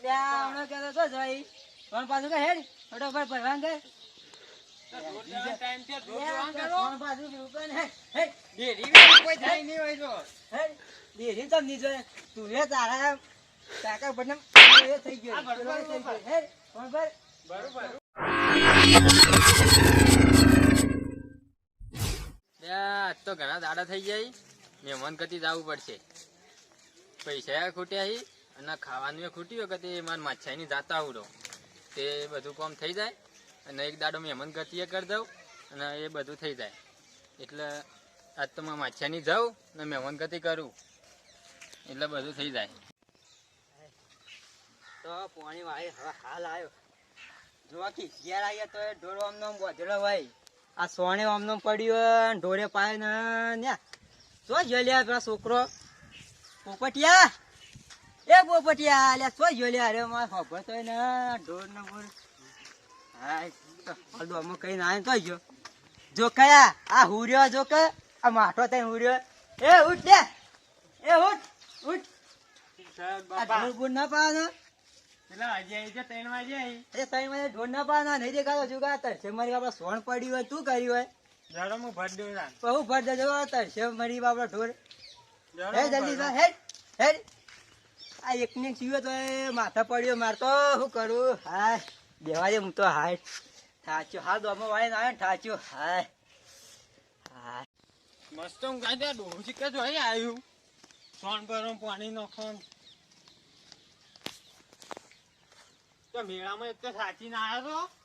ત્યાં હમણાં કહેતો તો જોઈ પણ પાછું કે હેડ ફટોફટ ભરવાન દે ટાઈમ છે દેરી તો નહીં જોયે તું એ તારા કાકા બને એ થઈ ગયો હેડ બરોબર બરોબર આજ તો ઘણા દાડા થઈ જાય મહેમાન કતી જવું પડશે પૈસા ખૂટ્યા હી અને ખાવાનું ખૂટી વખતે મારે માછાની જાતા આવડો તે બધું કામ થઈ જાય અને એક દાડો મહેમાન ગતિએ કરી દઉં અને એ બધું થઈ જાય એટલે આજ તો મારે માછાની જાઉં ને મહેમાન ગતિ કરું એટલે બધું થઈ જાય તો પાણી વાળી હવે હાલ આવ્યો જોવા કે ઘેર આવ્યા તો ઢોરો આમનો બોધડો હોય આ સોણે આમનો પડ્યો ઢોરે પાય ને શું જોઈ પેલા છોકરો પોપટિયા એ પોપટિયા લે શું જોઈ અરે મારે ખબર તો ને ઢોર ને બોર હા તો અમુક કઈ ના તો ગયો જો કયા આ હુર્યો જો કે આ માઠો થઈ હુર્યો એ ઉઠ લે એ ઉઠ ઉઠ આ ઢોર બોર ના પાવાનો ત્રણ વાગે ઢોર ના પાના નહીં દેખાતો છું તરસે મારી બાપડા સોણ પડ્યું હોય તું કર્યું હોય હું ભર દેજો તરસે મારી બાપડા ઢોર હે જલ્દી હેડ હેડ આ એકને જીવો તો માથા પડ્યો મારતો શું કરું હાય દેવા દે હું તો હાય ઠાચ્યો હાલ દોમો વાળીને આવે ને ઠાચ્યો હાય હાય મસ્ત હું ગાય ડોસી કે જોઈ આવ્યું સોન પર પાણી નાખો તો મેળામાં એક તો સાચી ના આવ્યો તો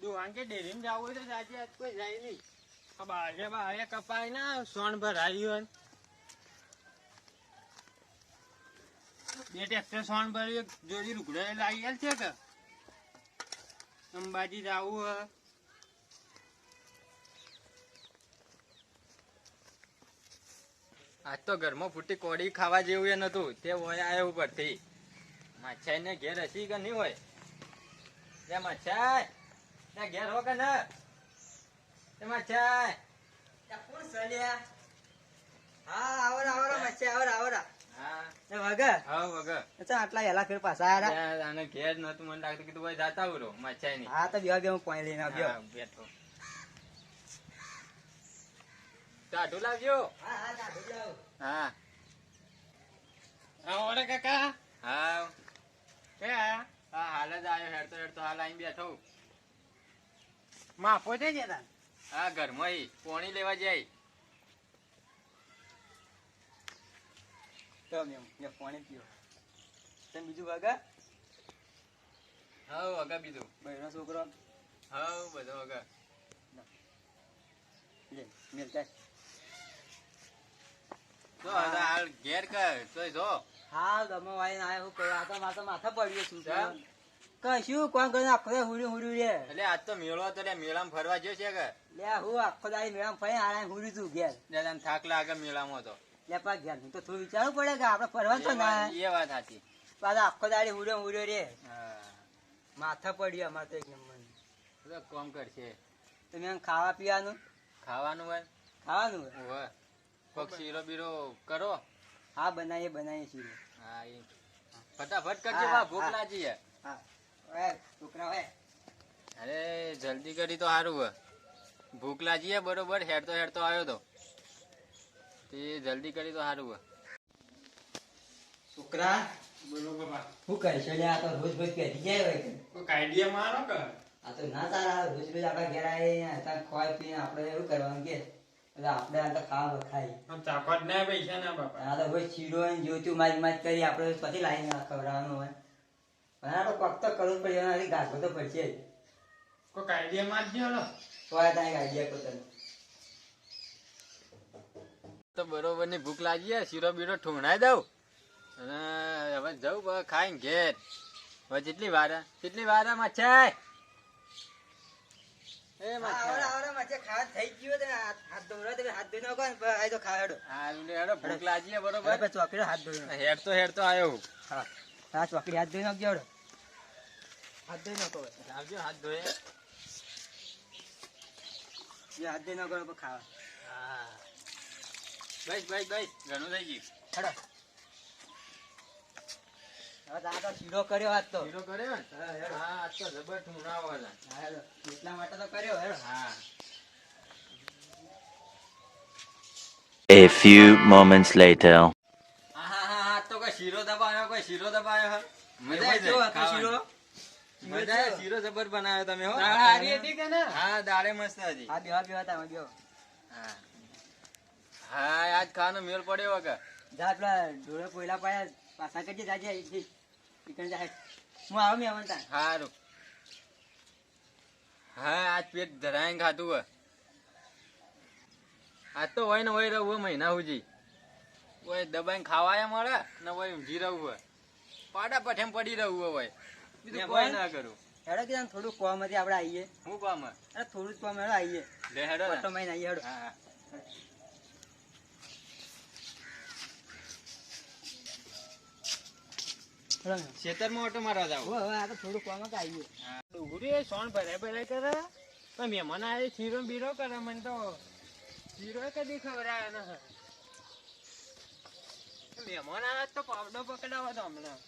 દુવાન કે ડેરીમાં જવું હોય તો સાચી આજ કોઈ જાય નહીં બારે કપાય ના સોન ભરાયું બે ટ્રેક્ટર સોન ભર્યું જોડી રૂગડા લાવી આલ છે કે અંબાજી જવું હ આજ તો ઘરમાં ફૂટી કોડી ખાવા જેવું એ નતું તે હોય આવ્યો ઉપરથી માછાઈ ને ઘેર હસી કે નહીં હોય ત્યાં માછાઈ ત્યાં ઘેર હો કે ન તે માછાઈ કોણ સલ્યા હા આવરા આવરા મચ્છા આવરા આવરા હા એ વગર હા વગર અચ્છા આટલા હેલા ફેર પાછા આયા આને ઘેર નતું મને લાગતું કે તું ભાઈ જાતા આવરો માછાઈ ની હા તો બે હું પાણી લઈને આવ્યો બેઠો ટાઢું લાવજો હા હા ટાઢું લાવ હા ઓરે કાકા હા કે આયા હા હાલ જ આવ્યો હેડતો હેડતો હાલ આવીને બેઠો માફો છે જતા હા ઘરમાં પોણી લેવા જાય તો મેં પાણી પીવો તમે બીજું વગર હા વગર બીજું બહેનો છોકરો હા બધો વગર લે મેલ ચાલ તો હાલ ઘેર કર તો જો હા ગમો વાઈને આયો હું કહું આ તો માથા પડ્યો છું કશું કોણ કરીને આખો હુર્યું હુર્યું રે એટલે આજ તો મેળો હતો લે મેળામાં ફરવા ગયો છે કે લે હું આખો દાડી મેળામાં ફરી આરામ હુર્યું તું ઘેર દાદાને થાક લાગે મેળામાં તો લે પા ઘેર હું તો થોડું વિચારવું પડે કે આપણે ફરવા તો ના એ વાત સાચી પાછા આખો દાડી હુર્યો હુર્યો રે હા માથા પડ્યું અમારે તો એક નંબર બધો કોમ કરશે તમે આમ ખાવા પીવાનું ખાવાનું હોય ખાવાનું હોય હોય કોક શીરો બીરો કરો હા બનાવીએ છીએ હા એ ફટાફટ કરજે હા, બા ભૂખ હા. લાગી છે હા ઓય છોકરા ઓય અરે જલ્દી કરી તો સારું હોય ભૂખ લાગી છે બરોબર હેડતો હેડતો આવ્યો તો તે જલ્દી કરી તો સારું હોય છોકરા બોલો બાબા શું કરશો લે આ તો રોજ રોજ પહેરી જાય હોય કે કોઈ આઈડિયા મારો કે આ તો ના તારા રોજ રોજ આપણા ઘેર આવીને ખવાય પીને આપણે એવું કરવાનું કે એટલે આપણે આ તો ખાવા ખાઈ આમ ચાપટ ના પૈસા ના બાપા આ તો કોઈ ચીડો ને જોતું મારી કરી આપણે પછી લાવીને ખવડાવવાનું હોય પણ આ તો કોક તો કરવું પડે એનાથી ગાંઠો તો પડશે જ કોઈ આઈડિયા મારજો ને તો આ ત્યાં આઈડિયા પોતાનો તો બરોબર ની ભૂખ લાગી છે શીરો બીરો ઠુંગણાઈ દઉં અને હવે જવું ખાઈને ઘેર હવે કેટલી વાર માછાઈ એ માછાઈ આવડા મચે ખાવા થઈ ગયો તો હાથ ધોરા તમે હાથ ધોઈ નાખો ને આ તો ખાડો હાલ હેડો ભૂખ લાગી છે બરોબર બરાબર ચોકડી હાથ ધોઈ નાખો હેડતો આવ્યો હું. હા આ ચોકડી હાથ ધોઈ નાખજો હાથ ધોઈ નાખો આવજો હાથ ધોયે જે હાથ દે ન કરો પણ ખાવા. હા. બસ ઘણું થઈ ગયું. હેડો. હવે તો આ તો શીરો કર્યો આજ તો. શીરો કર્યો ને? હા, હેડો. હા, આજ તો જબર ઠુમરાવો હતા. હા, હેડો. એટલા માટે તો કર્યો હેડો. હા. A few moments later. આહાહા, તો કોઈ શીરો દબાયો હે. મજા આવી કેવો જાય હતો શીરો? ખાવાની. મજા આવે. શીરો જબર બનાવ્યો તમે હો. દાળ હારી હતી કે ના? હા, દાળે મસ્ત હતી. હા, બેહવા હતા, અમે બેહો. હા. હા, આજ ખાવાનો મેળ પડ્યો વગર. જા પેલા ઢોળે પોયલા પાયા પાછા કરજે જાજે અહીંથી. ઈકણ જા હેડ. હું આવું મેં આવતા. હારું. હા, આજ પેટ ધરાઈને ખાધું હે. આજ તો હોય ને હોય રહું હે મહિના સુધી. ઓય દબાઈને ખાવાય મળે ને ઓય ઊંઘી રહું હે. પાડા પઠેમ પડી રહું હે ઓય. બીજું ને કોઈ બોલ. ના કરું. હેડો કે આમ થોડું કોમ હતી આપણે આવીએ. હું કામ હે? અરે થોડું જ કોમ હેડો આવીએ. લે હેડો ને. પટ્ટો મારીને આવીએ હેડો. હા, હા. હેડો ને. ખેતરમાં ઓટો મારવા જાવ. હવે આ તો થોડું કોમ હતું આવીએ. ડુંગળી એ સોન ભરાય ભરાય કરે પણ મહેમાન આવે શીરો બીરો કરે મને તો શીરો કદી ખવડાવે ન મહેમાન આવે તો પાવડો પકડાવો તો હમણાં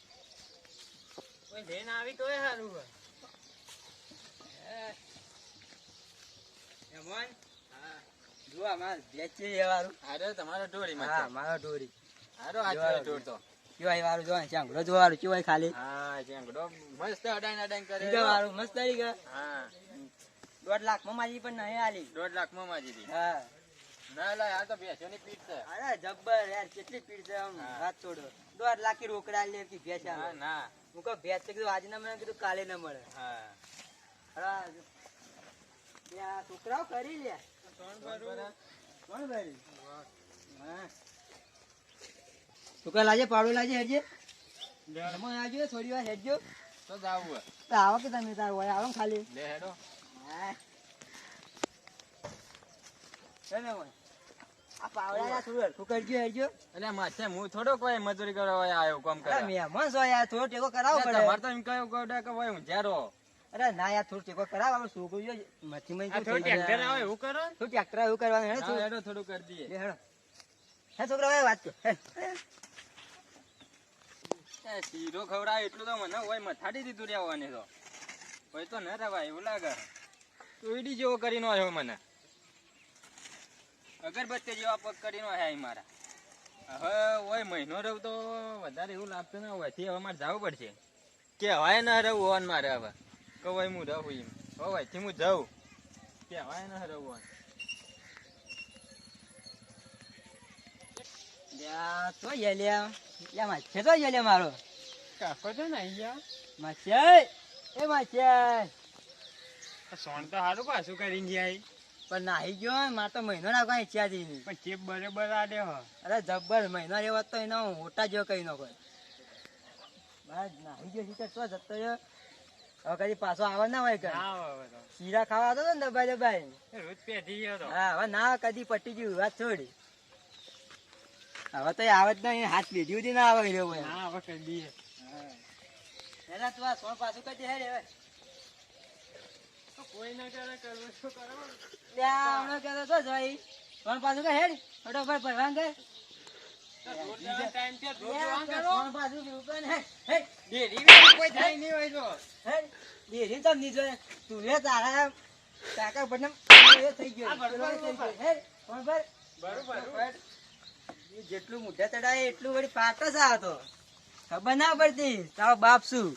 કોઈ લઈને આવી તો સારું હોય મહેમાન? જો અમાર ભેજ છે એ વાળું. હારો તમારો ઢોળી હા, માં મારો ઢોરી. હારો આજ જોવા ઢોળ તો. કેવાય વાળું જો ચાંગડો જો વાળું કેવાય ખાલી. હા, ચેંગડો મસ્ત અડાઈને કરે. બીજા વાળું મસ્ત આવી ગયા. હા, 1.5 લાખમાં મારી પણ નહીં આલી. 1.5 લાખમાં માજી હતી. હા. ના લા, આ તો ભેંસોની પીઠ છે. અરે જબ્બર યાર કેટલી પીડ છે આમ હા. વાત છોડો. 1.5 લાખ ની રોકડા લે કે ભેંસ હા, આવે. ના. હું કહું ભેંસ છે કીધું આજે ના મળે કીધું કાલે ના મળે. હા. અરે યા છોકરાઓ કરી લે. કોણ ભરી? હા. છોકરા લાજે પાડો લાજે હેડજે. મહેમાન આવજો થોડી વાર હેડજો. તો જાવું હે. તો આવો કે તમે તાર હોય આવો ને ખાલી. લે હેડો. હા. હે મહેમાન? આ પાવડા થોડું હરખું કરજો હેડજો. એટલે માથે હું થોડો કોઈ મજૂરી કરવા આવ્યો કામ અરે કરે. મહેમાન છો યાર થોડો ટેકો કરાવવો પડે. તમારે તો એમ કહ્યું ગોડા કે ભાઈ ઊંઝારો. અરે ના યાર થોડું ટેકો કરાવ આપણે છોકરીઓ મથી મથી આ થોડું ટ્રેક્ટર આવે એવું કરો થોડું ટ્રેક્ટર એવું કરવાનું હેડો હા, થોડું. હેડો થોડું કરી દઈએ. લે હેડો. હે છોકરા ભાઈ વાત કર. હે. એ શીરો ખવડાવે એટલું તો મને હોય મથાડી દીધું રહેવાની તો હોય તો ન રવાય એવું લાગે. ઈડી જેવો કરીને આવ્યો મને. અગરબત્તી જેવા પગ કરીને આવ્યા મારા. હવે હોય મહિનો રહું તો વધારે એવું લાગતું ના હોય. હવે મારે જવું પડશે. કે હવે ના રહું હોવાનું મારે હવે. કે હોય હું રહું એમ. હવે થી હું જાઉં. કે હવે ના રહું હોવાનું. લ્યા તો યલ્યા. લ્યા માછે તો યલ્યા મારો. કાકો તો નહીં ગયા માછે. એ માછે. સોન તો સારું પાછું કરીને ગયા પણ નાહી ગયો ને માર તો મહિનો ના કઈ ઈચ્છા હતી નહીં. પણ ચેપ બરાબર આડે હો અરે જબ્બર મહિનો જેવો તો એનો મોટા જેવો કઈ નો કોઈ. બસ નાહી ગયો છે તો જતો રહ્યો. હવે કદી પાછો આવે ના હોય કઈ. ના હવે તો શીરા ખાવા તો ને દબાઈ દબાઈ. રોજ પેઢી ગયો તો હા હવે ના કદી પટી ગયું વાત છોડી. હવે તો આવે જ નહીં હાથ બેધી સુધી ના આવે રહ્યો હોય. ના હવે કરી દઈએ એના તું આ સોળ પાછું કદી હેડ હવે. તો કોઈ ના કરે કરવું શું કરો ત્યાં હમણાં કહેતો તો ભાઈ સોળ પાછું કઈ હેડ ફટોફટ ભરવાન કર. ટાઈમ છે સોળ પાછું રૂપિયા ને હેડ ડેરી વેરી કોઈ થાય નહીં હોય તો હેડ બેરી તો નહીં જોયે. તું એ તારા કાકા બને એ થઈ ગયો. આ બરોબર, થઈ ગયો. હેડ સોળ પર બરોબર જેટલું મોઢે ચડાય એટલું વળી પાટ જ આવતો. ખબર ના પડતી તારો બાપ શું